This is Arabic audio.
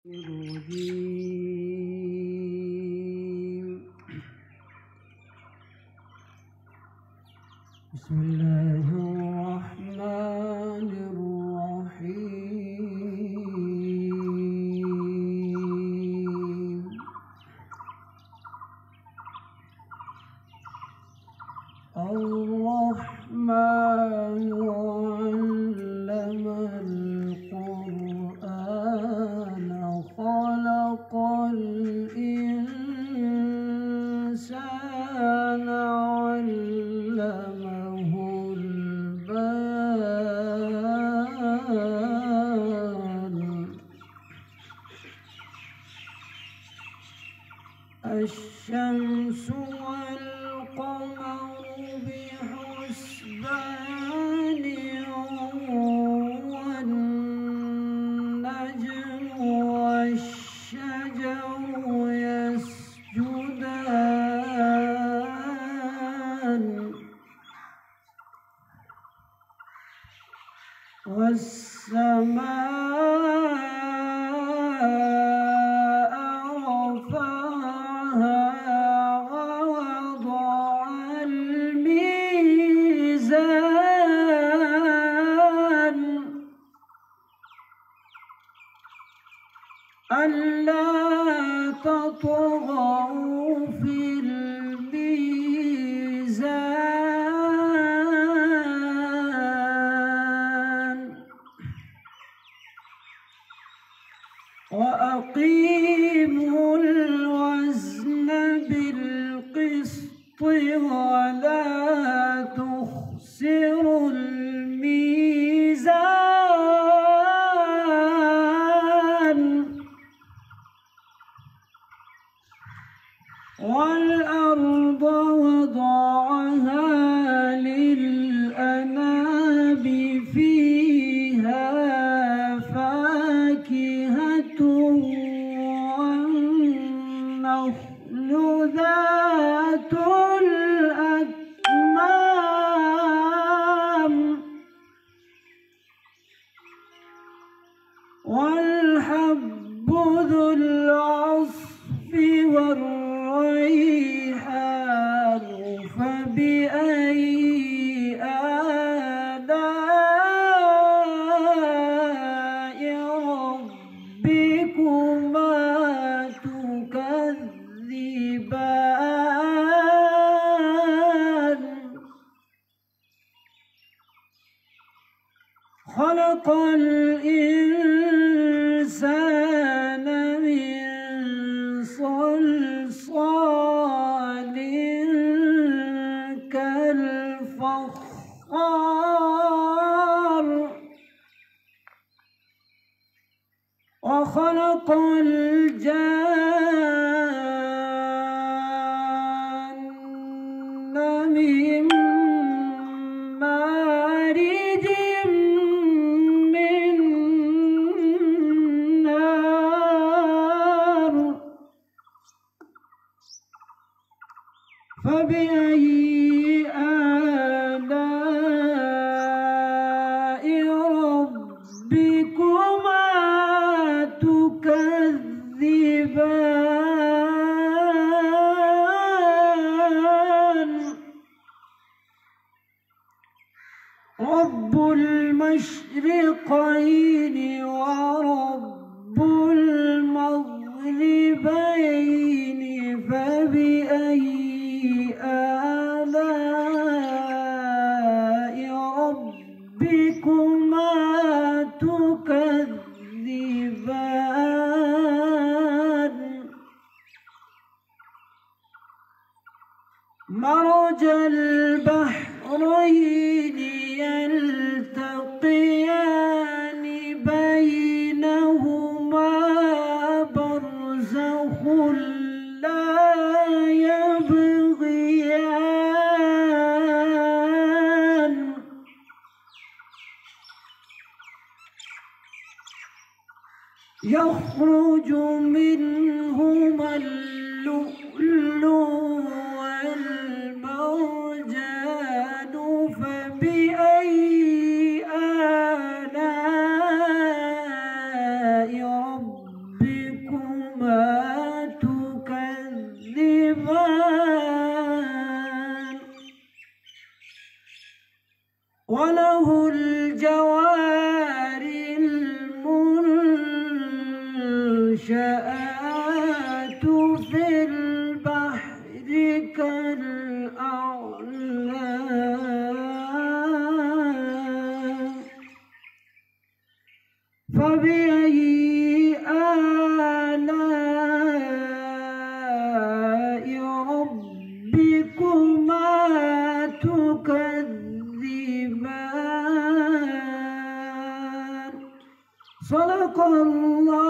بسم الله الرحمن الرحيم. الرحمن علم القرآن خلق الإنسان علمه البيان. الشمس والقمر بحسبان والنجم والشجر يسجدان والسماء رفعها ووضع الميزان ألا تطغوا في الميزان وأقيموا الوزن بالقسط ولا تخسروا الميزان والأرض وضعها للأنام فيها فاكهة والنخل ذات الأكمام والحب ذو العصف والريحان فبأي آلاء ربكما تكذبان. خلق الإنسان من صلصال كالفخار وخلق الجان من مارج من نار فبأي آلاء ربكما تكذبان. رب المشرقين ورب المغربين فبأي آلاء ربكما تكذبان. مرج البحرين يلتقيان بينهما برزخ لا يبغيان يخرج منهما اللؤلؤ والمرجان فبأي آلاء ربكما تكذبان وله الجوار المنشآت في البحر كالأعلام فبأي آلاء ربكما تكذبان صدق الله